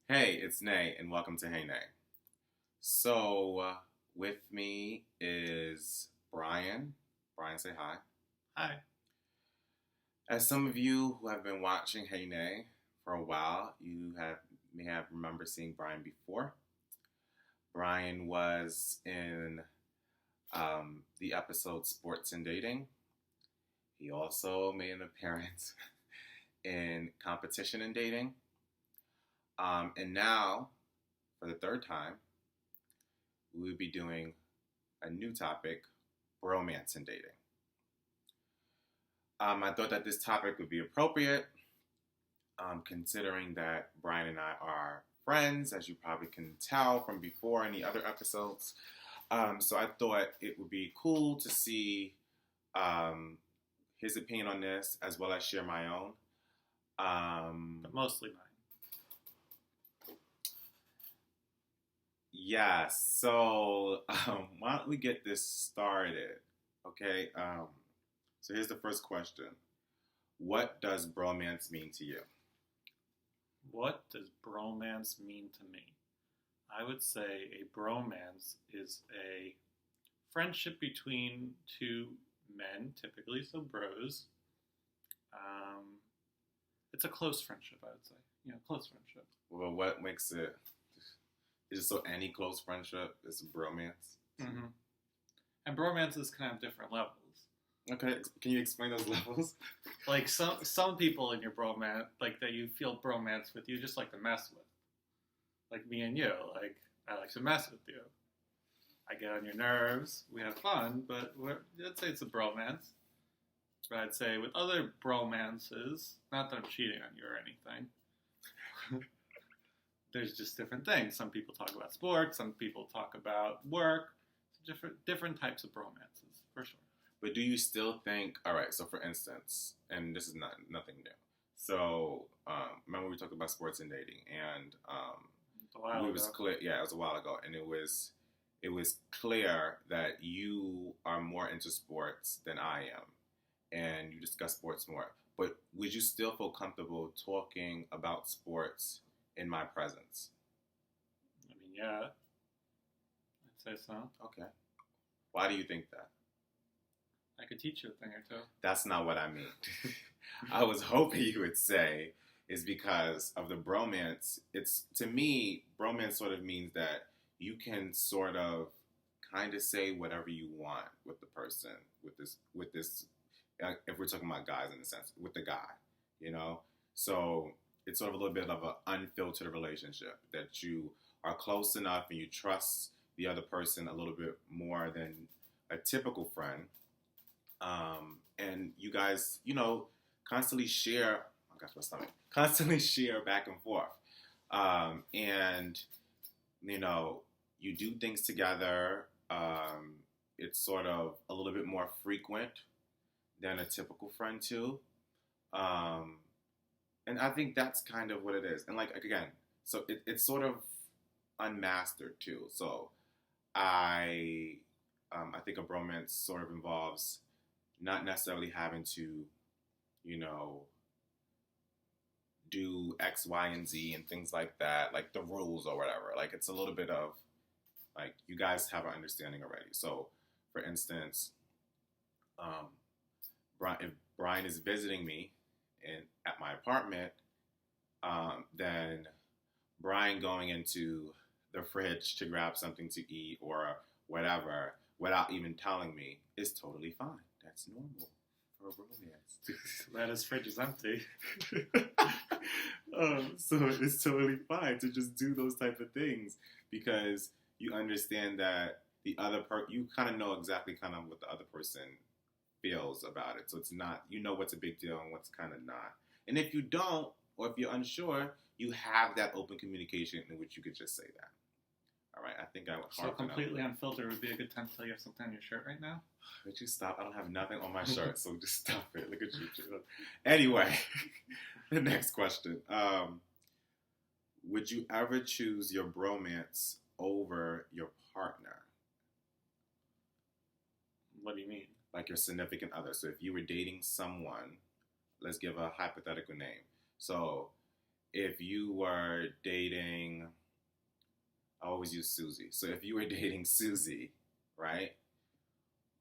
Hey, it's Nay, and welcome to Hey Nay. With me is Brian. Brian, say hi. Hi. As some of you who have been watching Hey Nay for a while, may have remembered seeing Brian before. Brian was in the episode Sports and Dating. He also made an appearance in Competition and Dating. And now, for the third time, we will be doing a new topic, bromance and dating. I thought that this topic would be appropriate, considering that Brian and I are friends, as you probably can tell from before in the other episodes. So I thought it would be cool to see his opinion on this, as well as share my own. But mostly mine. Yeah, so why don't we get this started? Okay, so here's the first question. What does bromance mean to you? What does bromance mean to me? I would say a bromance is a friendship between two men, typically, so bros. It's a close friendship, I would say. Close friendship. Well, what makes it? Is it so any close friendship is bromance? Mm-hmm. And bromances can have different levels. Okay, can you explain those levels? Like some people in your bromance, like that you feel bromance with, you just like to mess with. Like me and you, like I like to mess with you. I get on your nerves, we have fun, but let's say it's a bromance. But I'd say with other bromances, not that I'm cheating on you or anything, there's just different things. Some people talk about sports, some people talk about work, different types of bromances, for sure. But do you still think, all right, so for instance, and this is nothing new. So, remember we talked about sports and dating, and it was clear, yeah, it was a while ago, and it was clear that you are more into sports than I am, and you discuss sports more. But would you still feel comfortable talking about sports in my presence? I mean, yeah, I'd say so. Okay. Why do you think that? I could teach you a thing or two. That's not what I mean. I was hoping you would say is because of the bromance. It's, to me, bromance sort of means that you can sort of kind of say whatever you want with the person, with this, if we're talking about guys in a sense, with the guy, you know? So it's sort of a little bit of an unfiltered relationship that you are close enough and you trust the other person a little bit more than a typical friend. And you guys, constantly share, oh gosh, my stomach, constantly share back and forth. And, you do things together. It's sort of a little bit more frequent than a typical friend too. And I think that's kind of what it is. And again, so it's sort of unmastered too. So I think a bromance sort of involves not necessarily having to, do X, Y, and Z and things like that, like the rules or whatever. Like it's a little bit of, like, you guys have an understanding already. So, for instance, if Brian is visiting me at my apartment, then Brian going into the fridge to grab something to eat or whatever without even telling me is totally fine. That's normal for a bromance. Glad his fridge is empty. So it's totally fine to just do those type of things because you understand that the other you kind of know exactly kind of what the other person feels about it. So it's not, what's a big deal and what's kind of not. And if you don't, or if you're unsure, you have that open communication in which you could just say that. All right, I think I would. So completely unfiltered would be a good time to tell you have something on your shirt right now? Would you stop? I don't have nothing on my shirt, so just stop it. Look at you. Anyway, the next question. Would you ever choose your bromance over your partner? What do you mean? Like your significant other. So if you were dating someone, let's give a hypothetical name. So if you were dating, I always use Susie. So if you were dating Susie, right,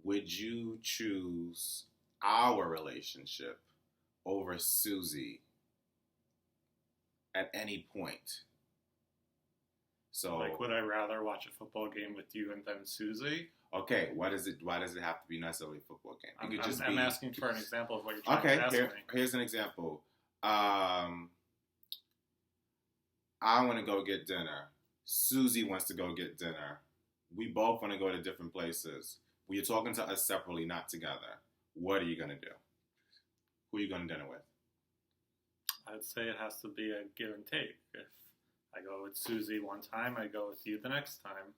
would you choose our relationship over Susie at any point? So, Like, would I rather watch a football game with you and then Susie? okay, why does it have to be necessarily a football game? It could just I'm be. asking for an example of what you're trying Okay, to ask me. here's an example. I want to go get dinner. Susie wants to go get dinner. We both want to go to different places. Well, you're talking to us separately, not together. What are you going to do? Who are you going to dinner with? I'd say it has to be a give and take. If I go with Susie one time, I go with you the next time.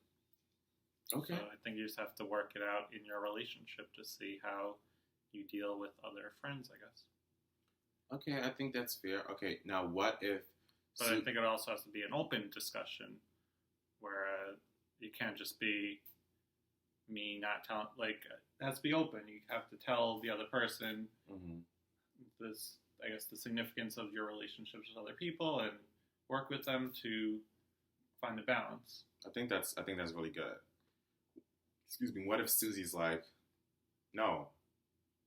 Okay. So I think you just have to work it out in your relationship to see how you deal with other friends, I guess. Okay, I think that's fair. Okay, now what if... But I think it also has to be an open discussion where you can't just be me not telling, like, it has to be open. You have to tell the other person this, I guess, the significance of your relationships with other people and work with them to find a balance. I think that's really good. Excuse me, what if Susie's like, no,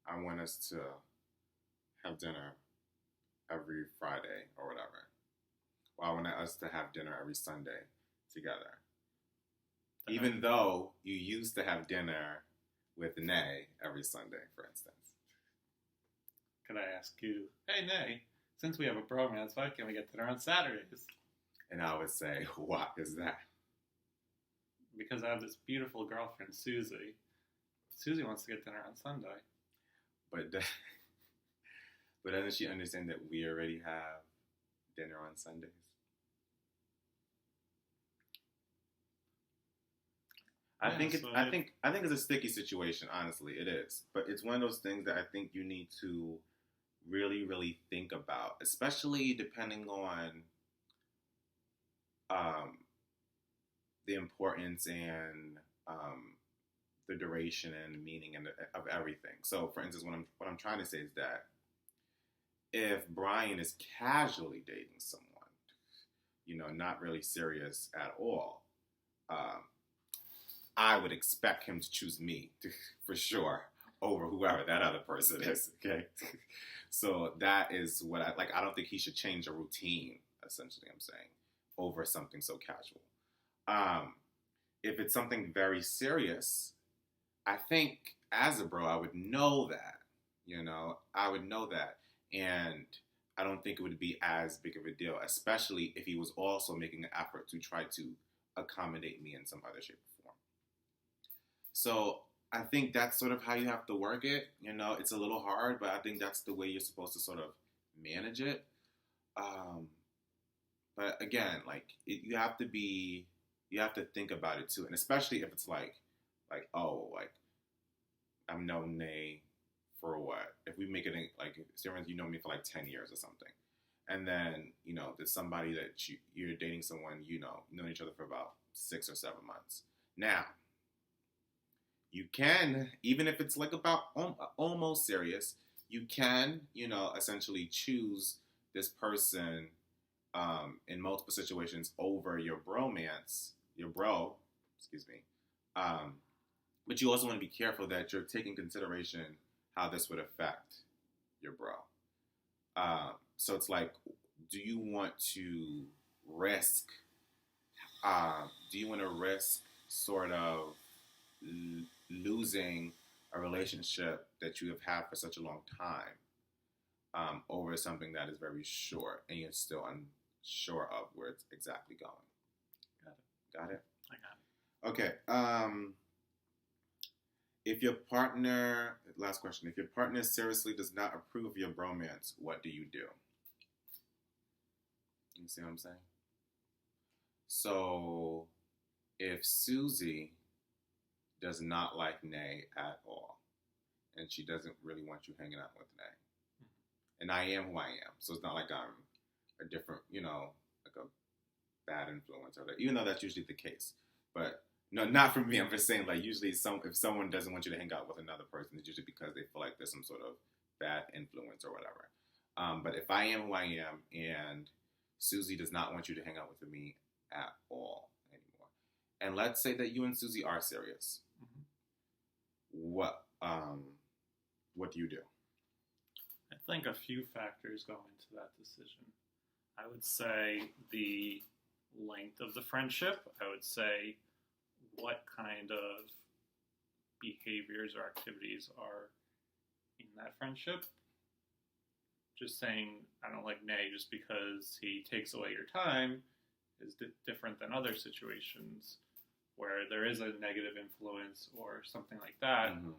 I want us to have dinner every Friday or whatever. Well, I want us to have dinner every Sunday together. Even though you used to have dinner with Nay every Sunday, for instance. Could I ask you, hey, Nay, since we have a bromance, why can't we get dinner on Saturdays? And I would say, what is that? Because I have this beautiful girlfriend, Susie. Susie wants to get dinner on Sunday. But doesn't she understand that we already have dinner on Sundays? I think it's a sticky situation. Honestly, it is. But it's one of those things that I think you need to really, really think about, especially depending on the importance and the duration and the meaning and of everything. So, for instance, what I'm trying to say is that if Brian is casually dating someone, not really serious at all, I would expect him to choose me for sure over whoever that other person is. Okay, so that is what I like. I don't think he should change a routine. Essentially, I'm saying over something so casual. If it's something very serious, I think as a bro, I would know that. I would know that, and I don't think it would be as big of a deal, especially if he was also making an effort to try to accommodate me in some other shape or form. So I think that's sort of how you have to work it. It's a little hard, but I think that's the way you're supposed to sort of manage it. But again, you have to think about it too, and especially if it's like I'm known Nay for what? If we make it you know me for 10 years or something, and then there's somebody that you're dating someone known each other for about 6 or 7 months. Now, you can, even if it's about almost serious, you can essentially choose this person in multiple situations over your bro, excuse me. But you also want to be careful that you're taking consideration how this would affect your bro. So it's do you want to risk sort of losing a relationship that you have had for such a long time over something that is very short and you're still unsure of where it's exactly going? Got it? I got it. Okay. Last question. If your partner seriously does not approve of your bromance, what do you do? You see what I'm saying? So, if Susie does not like Nay at all, and she doesn't really want you hanging out with Nay, and I am who I am, so it's not like I'm a different, like a bad influence, or even though that's usually the case. But no, not for me. I'm just saying, usually if someone doesn't want you to hang out with another person, it's usually because they feel like there's some sort of bad influence or whatever. But if I am who I am and Susie does not want you to hang out with me at all anymore, and let's say that you and Susie are serious, what do you do? I think a few factors go into that decision. I would say the length of the friendship. I would say what kind of behaviors or activities are in that friendship. Just saying I don't like Nay just because he takes away your time is different than other situations where there is a negative influence or something like that. Mm-hmm.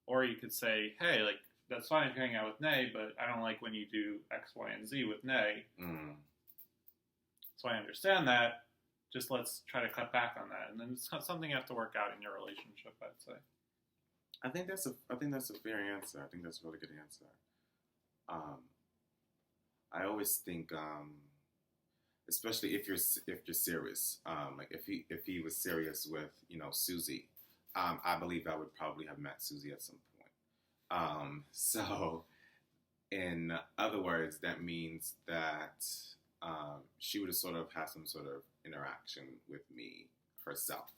Or you could say, hey, like, that's fine if you hang out with Nay, but I don't like when you do X, Y, and Z with Nay. Mm. So I understand that. Just let's try to cut back on that. And then it's something you have to work out in your relationship, I'd say. I think that's a fair answer. I think that's a really good answer. I always think, especially if you're serious, like if he was serious with Susie, I believe I would probably have met Susie at some point. So, in other words, that means that she would have sort of had some sort of interaction with me herself.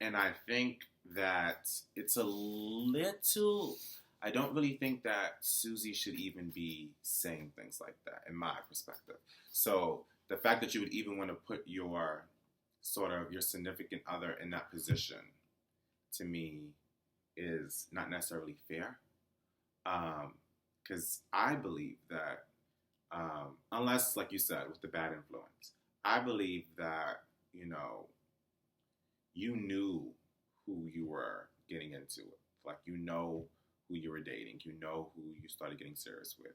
And I think that it's a little. I don't really think that Susie should even be saying things like that, in my perspective. So the fact that you would even want to put your significant other in that position, to me, is not necessarily fair. Because I believe that, unless, like you said, with the bad influence, I believe that, you knew who you were getting into. Like, who you were dating. You know who you started getting serious with.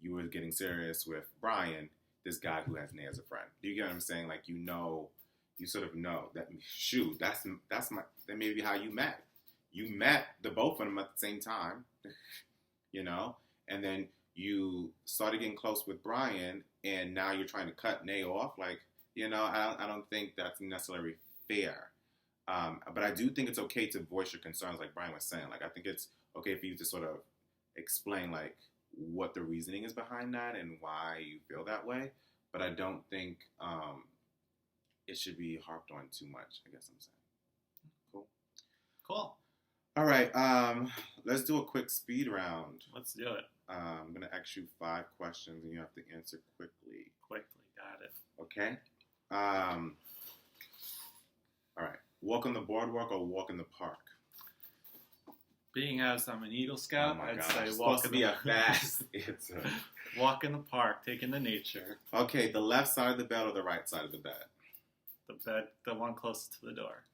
You were getting serious with Brian, this guy who has Nay as a friend. Do you get what I'm saying? Like, you sort of know that, shoot, that may be how you met. You met the both of them at the same time, and then you started getting close with Brian, and now you're trying to cut Nay off. Like, I don't think that's necessarily fair. But I do think it's okay to voice your concerns, like Brian was saying. Like, I think it's okay for you to sort of explain, like, what the reasoning is behind that and why you feel that way. But I don't think it should be harped on too much, I guess I'm saying. Cool. All right. Let's do a quick speed round. Let's do it. I'm going to ask you 5 questions, and you have to answer quickly. Got it. Okay? All right. Walk on the boardwalk or walk in the park? Being as I'm an Eagle Scout, I'd say walk in the fast answer. Walk in the park, take in the nature. Okay, the left side of the bed or the right side of the bed? The bed, the one closest to the door.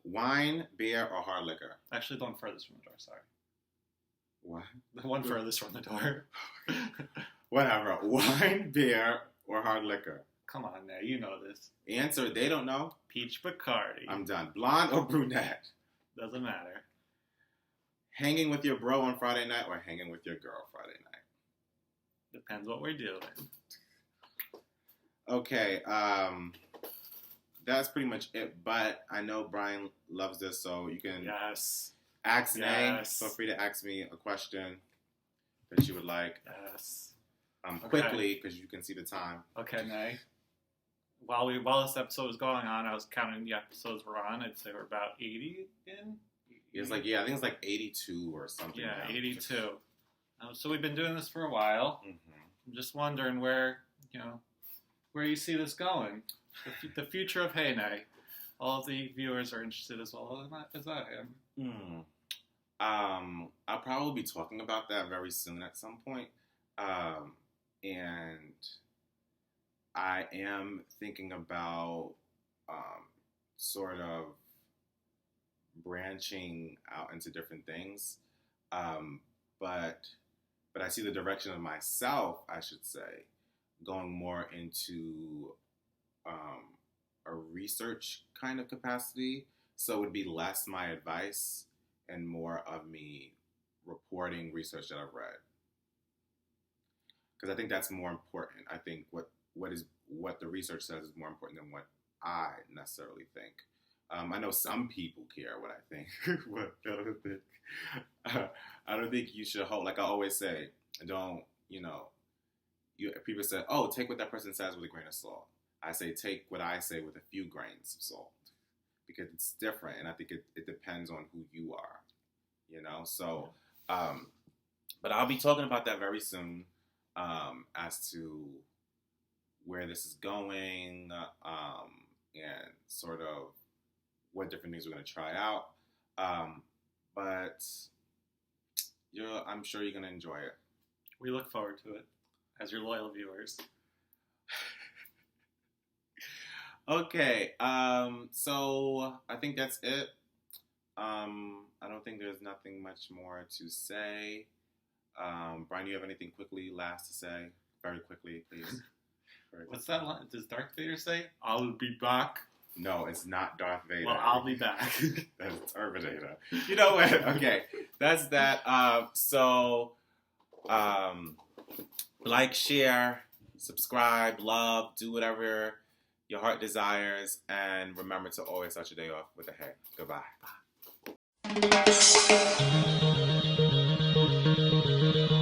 Wine, beer, or hard liquor? Actually, the one furthest from the door, sorry. What? The one furthest from the door. Whatever. Wine, beer, or hard liquor? Come on now, you know this. Answer, they don't know. Peach Bacardi. I'm done. Blonde or brunette? Doesn't matter. Hanging with your bro on Friday night or hanging with your girl Friday night? Depends what we're doing. Okay, that's pretty much it. But I know Brian loves this, so you can ask Nay. Feel free to ask me a question that you would like. Yes. Quickly, because you can see the time. Okay, Nay. While this episode was going on, I was counting the episodes we're on. I'd say we're about 80 in. It's like, I think it's like 82 or something. Yeah, 82. So we've been doing this for a while. Mm-hmm. I'm just wondering where you see this going. The future of Hey Nay. All of the viewers are interested as well as I am. I'll probably be talking about that very soon at some point. And I am thinking about sort of branching out into different things. But I see the direction of myself, I should say, going more into a research kind of capacity. So it would be less my advice and more of me reporting research that I've read. Because I think that's more important. I think what the research says is more important than what I necessarily think. I know some people care what I think, but I don't think you should hold. Like I always say, don't people say, "Oh, take what that person says with a grain of salt." I say, take what I say with a few grains of salt because it's different, and I think it depends on who you are, So, but I'll be talking about that very soon, as to where this is going, and sort of what different things we're going to try out. But I'm sure you're going to enjoy it. We look forward to it as your loyal viewers. Okay, so I think that's it. I don't think there's nothing much more to say. Brian, do you have anything last to say? Very quickly, please. What's that line? Does Darth Vader say, "I'll be back"? No, it's not Darth Vader. Well, I'll be back. That's Terminator. You know what? Okay, that's that. Like, share, subscribe, love, do whatever your heart desires, and remember to always start your day off with a hey. Goodbye.